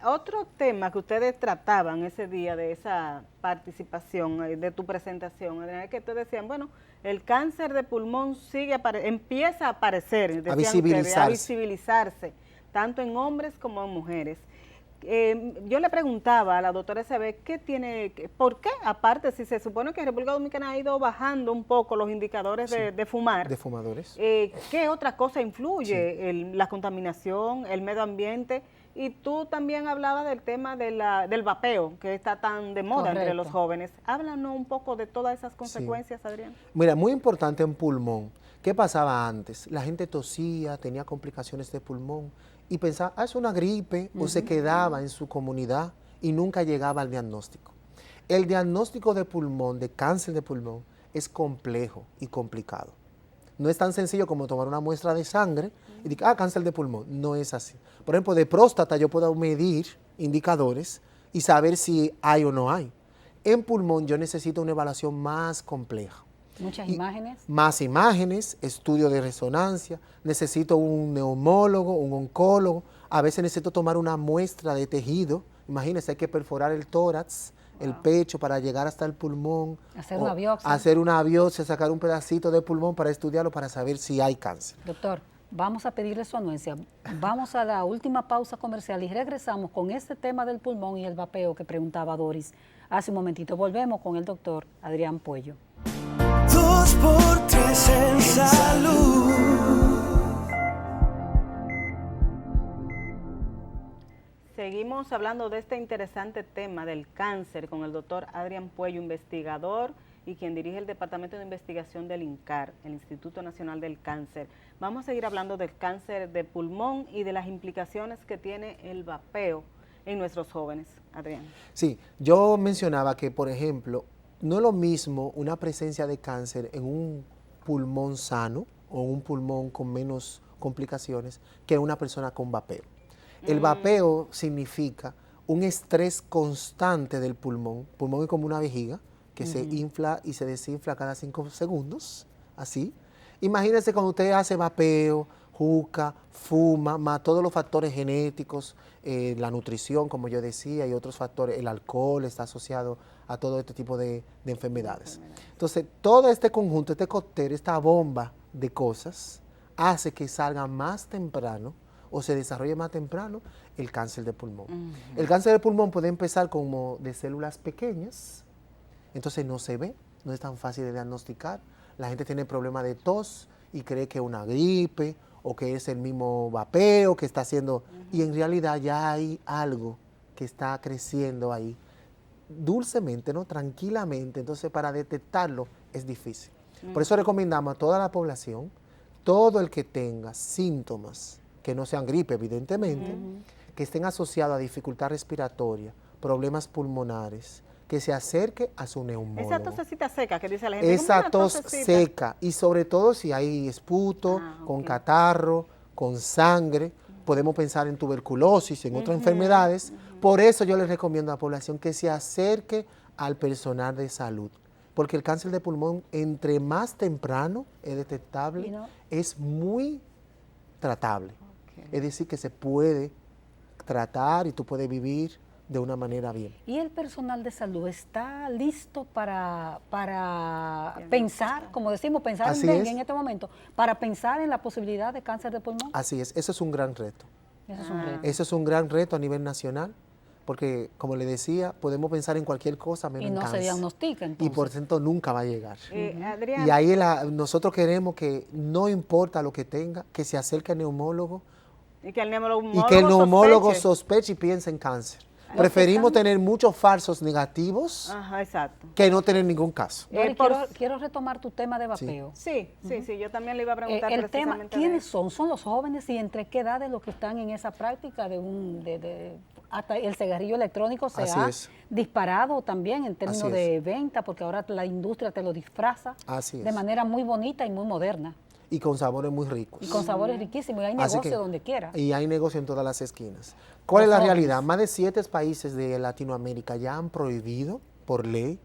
Otro tema que ustedes trataban ese día de esa participación, de tu presentación, Adriana, es que ustedes decían, bueno, el cáncer de pulmón empieza a aparecer, decían ustedes, a visibilizarse, tanto en hombres como en mujeres. Yo le preguntaba a la doctora SB, ¿por qué? Aparte, si se supone que República Dominicana ha ido bajando un poco los indicadores de fumar. De fumadores. ¿Qué otra cosa influye? La contaminación, el medio ambiente. Y tú también hablabas del tema del vapeo, que está tan de moda entre los jóvenes. Háblanos un poco de todas esas consecuencias, Adrián. Mira, muy importante en pulmón. ¿Qué pasaba antes? La gente tosía, tenía complicaciones de pulmón y pensaba, es una gripe, o se quedaba en su comunidad y nunca llegaba al diagnóstico. El diagnóstico de pulmón, de cáncer de pulmón, es complejo y complicado. No es tan sencillo como tomar una muestra de sangre y decir, cáncer de pulmón. No es así. Por ejemplo, de próstata yo puedo medir indicadores y saber si hay o no hay. En pulmón yo necesito una evaluación más compleja. Muchas imágenes. Más imágenes, estudio de resonancia, necesito un neumólogo, un oncólogo, a veces necesito tomar una muestra de tejido, imagínense, hay que perforar el tórax, el pecho para llegar hasta el pulmón. Hacer una biopsia. Hacer una biopsia, sacar un pedacito de pulmón para estudiarlo, para saber si hay cáncer. Doctor, vamos a pedirle su anuencia. Vamos a la última pausa comercial y regresamos con este tema del pulmón y el vapeo que preguntaba Doris hace un momentito. Volvemos con el doctor Adrián Puello. 2x3 en salud. Seguimos hablando de este interesante tema del cáncer con el doctor Adrián Puello, investigador y quien dirige el Departamento de Investigación del INCAR, el Instituto Nacional del Cáncer. Vamos a seguir hablando del cáncer de pulmón y de las implicaciones que tiene el vapeo en nuestros jóvenes. Adrián. Sí, yo mencionaba que, por ejemplo, no es lo mismo una presencia de cáncer en un pulmón sano o un pulmón con menos complicaciones que una persona con vapeo. El vapeo significa un estrés constante del pulmón. Pulmón es como una vejiga que se infla y se desinfla cada 5 segundos, así. Imagínense cuando usted hace vapeo, juca, fuma, más todos los factores genéticos, la nutrición, como yo decía, y otros factores, el alcohol está asociado a todo este tipo de enfermedades. Entonces, todo este conjunto, este cóctel, esta bomba de cosas, hace que salga más temprano o se desarrolle más temprano el cáncer de pulmón. El cáncer de pulmón puede empezar como de células pequeñas, entonces no se ve, no es tan fácil de diagnosticar. La gente tiene problemas de tos y cree que es una gripe o que es el mismo vapeo que está haciendo, y en realidad ya hay algo que está creciendo ahí, dulcemente, ¿no? Tranquilamente. Entonces, para detectarlo es difícil. Por eso recomendamos a toda la población, todo el que tenga síntomas, que no sean gripe, evidentemente, que estén asociados a dificultad respiratoria, problemas pulmonares, que se acerque a su neumólogo. Esa tosecita seca que dice la gente. Esa tos seca, y sobre todo si hay esputo, con catarro, con sangre, podemos pensar en tuberculosis, en otras enfermedades. Por eso yo les recomiendo a la población que se acerque al personal de salud, porque el cáncer de pulmón, entre más temprano es detectable, es muy tratable. Es decir, que se puede tratar y tú puedes vivir de una manera bien. ¿Y el personal de salud está listo para pensar, como decimos, pensar en este momento, para pensar en la posibilidad de cáncer de pulmón? Así es, eso es un gran reto. Eso es un reto. Eso es un gran reto a nivel nacional, porque, como le decía, podemos pensar en cualquier cosa menos en cáncer. Y no se diagnostica, entonces. Y por tanto nunca va a llegar. Adrián. Y ahí nosotros queremos que no importa lo que tenga, que se acerque al neumólogo y que el neumólogo sospeche y piense en cáncer. Preferimos tener muchos falsos negativos que no tener ningún caso. Quiero retomar tu tema de vapeo. Sí, yo también le iba a preguntar el tema, ¿quiénes son? ¿Son los jóvenes y entre qué edades los que están en esa práctica de hasta el cigarrillo electrónico se Así ha es. disparado también en términos Así de es. venta, porque ahora la industria te lo disfraza Así de es. manera muy bonita y muy moderna, Y con sabores muy ricos. y con sabores riquísimos, y hay Así negocio que- donde quiera. Y hay negocio en todas las esquinas. ¿Cuál es Los la jóvenes. realidad? Más de 7 países de Latinoamérica ya han prohibido por ley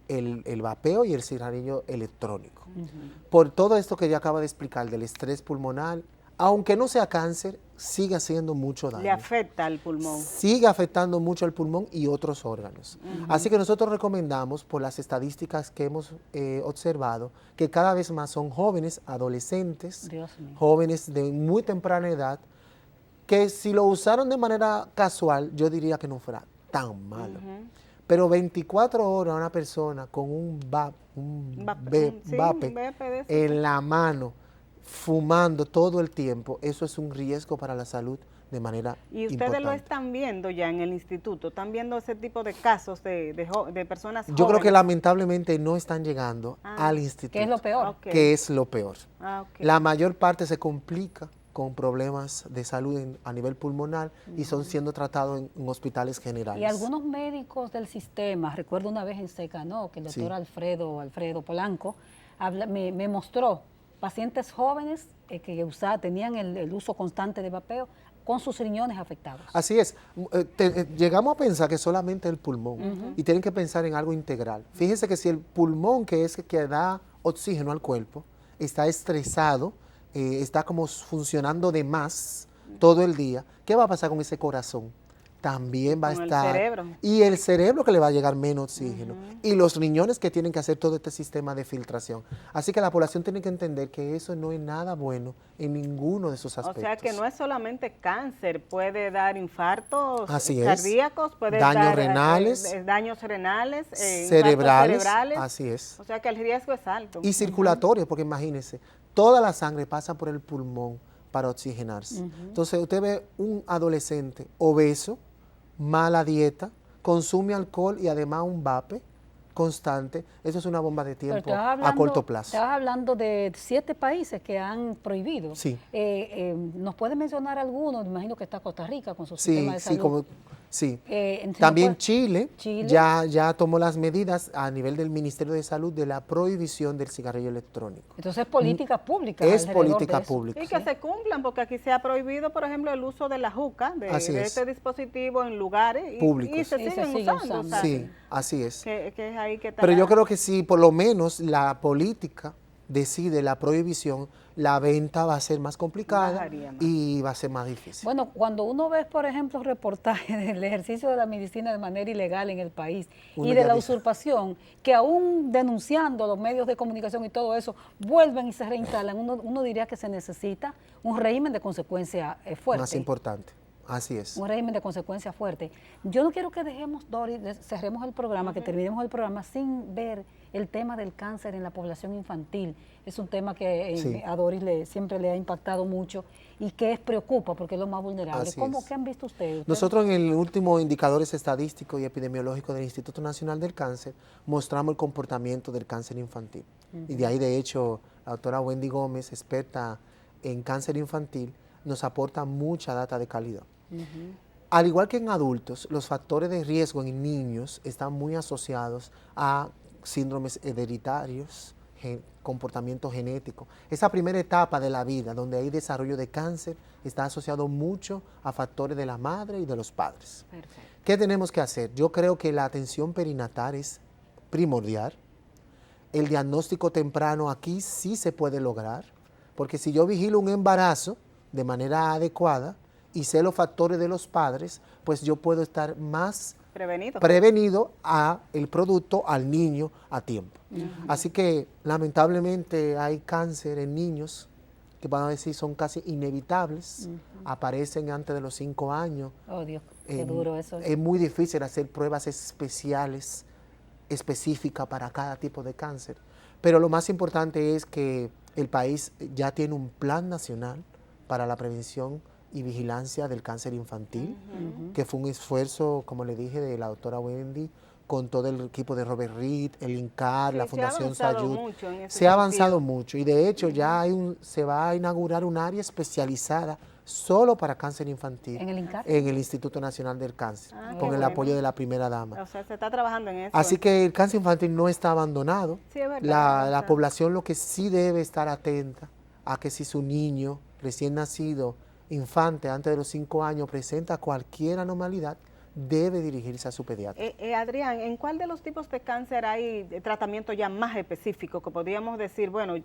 el vapeo y el cigarrillo electrónico. Por todo esto que ya acaba de explicar del estrés pulmonar, aunque no sea cáncer, sigue haciendo mucho daño. Le afecta al pulmón. Sigue afectando mucho al pulmón y otros órganos. Así que nosotros recomendamos, por las estadísticas que hemos observado, que cada vez más son jóvenes, adolescentes, Dios mío. jóvenes de muy temprana edad, que si lo usaron de manera casual, yo diría que no fuera tan malo. Pero 24 horas una persona con un vape Sí, vape de eso. en la mano, fumando todo el tiempo, eso es un riesgo para la salud de manera Y ustedes importante. lo están viendo ya en el instituto, están viendo ese tipo de casos de personas jóvenes. Yo creo que lamentablemente no están llegando al instituto. ¿Qué es lo peor? Ok. Que es lo peor. Ah, ok. La mayor parte se complica con problemas de salud a nivel pulmonar y son siendo tratados en hospitales generales. Y algunos médicos del sistema, recuerdo una vez en Secanó, que el doctor Sí. Alfredo Polanco me mostró pacientes jóvenes que tenían el uso constante de vapeo con sus riñones afectados. Así es. Llegamos a pensar que solamente el pulmón y tienen que pensar en algo integral. Fíjense que si el pulmón, que es que da oxígeno al cuerpo, está estresado, está como funcionando de más todo el día, ¿qué va a pasar con ese corazón? También va a Con el estar... cerebro. Y el cerebro que le va a llegar menos oxígeno. Y los riñones que tienen que hacer todo este sistema de filtración. Así que la población tiene que entender que eso no es nada bueno en ninguno de esos O aspectos. sea que no es solamente cáncer, puede dar infartos Así es. cardíacos, puede Daños dar renales. daños renales, infartos Cerebrales, cerebrales. así es. O sea que el riesgo es alto. Y circulatorio, porque imagínense, toda la sangre pasa por el pulmón para oxigenarse. Entonces usted ve un adolescente obeso, mala dieta, consume alcohol y además un vape constante, eso es una bomba de Pero tiempo estabas a hablando- corto plazo. Estabas hablando de 7 países que han prohibido. Sí. ¿Nos puede mencionar algunos? Me imagino que está Costa Rica con su Sí, sistema de salud. sí. Entonces, También ¿no puede- Chile, Chile. ya tomó las medidas a nivel del Ministerio de Salud de la prohibición del cigarrillo electrónico. Entonces es política pública. Es alrededor política de eso. pública. Y que se cumplan, porque aquí se ha prohibido, por ejemplo, el uso de la juca, Así de es. este dispositivo en lugares Públicos. y se Y se siguen sigue usando. usando. o sea, Sí, así es. que es ahí que está Pero yo la- creo que si por lo menos la política decide la prohibición, la venta va a ser más complicada Bajaría más. y va a ser más difícil. Bueno, cuando uno ve, por ejemplo, reportajes del ejercicio de la medicina de manera ilegal en el país Uno y de ya la dice- usurpación, que aún denunciando los medios de comunicación y todo eso, vuelven y se reinstalan, uno diría que se necesita un régimen de consecuencia fuerte. Más importante. Así es. Un régimen de consecuencia fuerte. Yo no quiero que dejemos, Doris, cerremos el programa, que terminemos el programa sin ver el tema del cáncer en la población infantil. Es un tema que Sí. a Doris siempre le ha impactado mucho y que preocupa porque es lo más vulnerable. Así ¿Cómo es. qué han visto ustedes? Nosotros en el último indicadores estadísticos y epidemiológicos del Instituto Nacional del Cáncer mostramos el comportamiento del cáncer infantil. Y de ahí, de hecho, la doctora Wendy Gómez, experta en cáncer infantil, nos aporta mucha data de calidad. Al igual que en adultos, los factores de riesgo en niños están muy asociados a síndromes hereditarios, comportamiento genético. Esa primera etapa de la vida, donde hay desarrollo de cáncer, está asociado mucho a factores de la madre y de los padres. Perfecto. ¿Qué tenemos que hacer? Yo creo que la atención perinatal es primordial. El diagnóstico temprano aquí sí se puede lograr, porque si yo vigilo un embarazo de manera adecuada y sé los factores de los padres, pues yo puedo estar más prevenido a el producto, al niño, a tiempo. Así que lamentablemente hay cáncer en niños que van a decir son casi inevitables, aparecen antes de los 5 años. Oh, Dios, qué duro eso. Es muy difícil hacer pruebas especiales, específicas para cada tipo de cáncer. Pero lo más importante es que el país ya tiene un plan nacional para la prevención y vigilancia del cáncer infantil, que fue un esfuerzo, como le dije, de la doctora Wendy con todo el equipo de Robert Reed, el INCAR, Sí, la Fundación Sayud. mucho en ese Se ha avanzado sentido. mucho y de hecho ya se va a inaugurar un área especializada solo para cáncer infantil ¿En el INCAR? en el Instituto Nacional del Cáncer, Ah, con qué el bueno. apoyo de la primera dama. O sea, se está trabajando en eso. Así que el cáncer infantil no está abandonado. Sí, es verdad, La es verdad. población lo que sí debe estar atenta a que si su niño recién nacido, infante, antes de los 5 años, presenta cualquier anormalidad, debe dirigirse a su pediatra. Adrián, ¿en cuál de los tipos de cáncer hay tratamiento ya más específico que podríamos decir, bueno,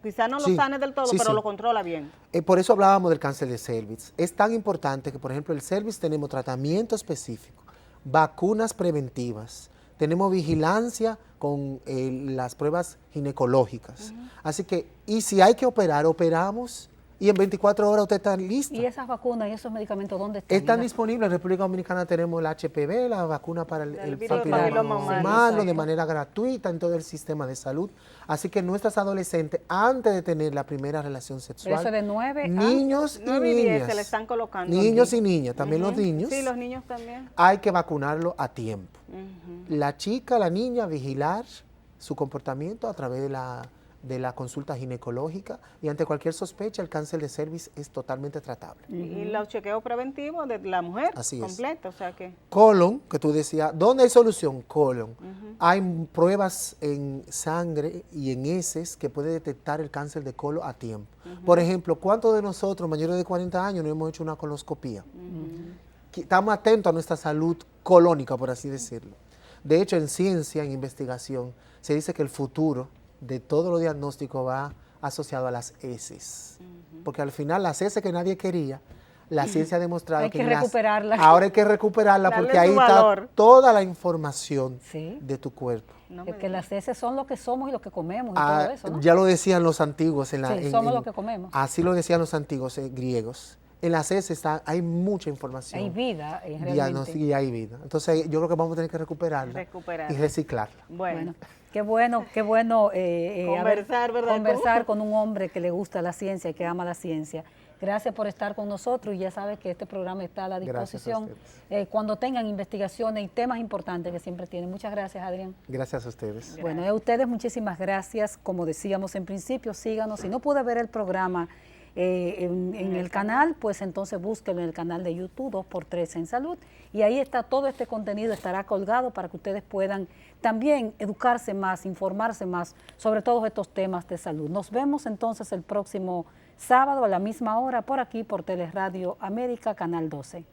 quizá no lo Sí, sane del todo, sí, pero sí. lo controla bien? Por eso hablábamos del cáncer de cervix. Es tan importante que, por ejemplo, el cervix tenemos tratamiento específico, vacunas preventivas, tenemos vigilancia con las pruebas ginecológicas. Así que, y si hay que operar, operamos y en 24 horas usted está listo. ¿Y esas vacunas y esos medicamentos dónde están? Están disponibles. En República Dominicana tenemos el HPV, la vacuna para el virus del papiloma papiloma humano, humano, de manera gratuita en todo el sistema de salud. Así que nuestras adolescentes, antes de tener la primera relación Pero sexual, eso es de 9 a... niños y 9 y 10 niñas, se le están colocando niños aquí. y niñas, también los niños, Sí, los niños también. hay que vacunarlo a tiempo. Ujú. La chica, la niña, vigilar su comportamiento a través de la consulta ginecológica y ante cualquier sospecha el cáncer de cervix es totalmente tratable. Y los chequeos preventivos de la mujer Así es. completa, o sea que... Colon, que tú decías, ¿dónde hay solución? Colon. Hay pruebas en sangre y en heces que puede detectar el cáncer de colon a tiempo. Por ejemplo, ¿cuántos de nosotros mayores de 40 años no hemos hecho una coloscopía? Estamos atentos a nuestra salud colónica, por así decirlo. De hecho, en ciencia, en investigación, se dice que el futuro de todos los diagnósticos va asociado a las heces. Porque al final las heces que nadie quería, la ciencia ha demostrado Hay que en las- recuperarlas. ahora hay que recuperarla Darle porque su ahí valor. está toda la información Sí. de tu cuerpo. No me Que las heces son lo que somos y lo que comemos y Ah, todo eso, ¿no? ya lo decían los antiguos. Sí, somos lo que comemos. Así lo decían los antiguos griegos. En las heces hay mucha información. Hay vida, realmente. Diagnóstico y hay vida. Entonces yo creo que vamos a tener que recuperarla Recuperarla. y reciclarla. Bueno, Bueno, qué bueno Conversar, ¿verdad? conversar con un hombre que le gusta la ciencia y que ama la ciencia. Gracias por estar con nosotros y ya sabes que este programa está a la Gracias a disposición ustedes. cuando tengan investigaciones y temas importantes que siempre tienen. Muchas gracias, Adrián. Gracias a ustedes. Bueno, a ustedes muchísimas gracias. Como decíamos en principio, síganos. Si no pude ver el programa en el canal, pues entonces búsquenlo en el canal de YouTube 2x3 en Salud. Y ahí está todo este contenido, estará colgado para que ustedes puedan también educarse más, informarse más sobre todos estos temas de salud. Nos vemos entonces el próximo sábado a la misma hora por aquí, por Teleradio América, Canal 12.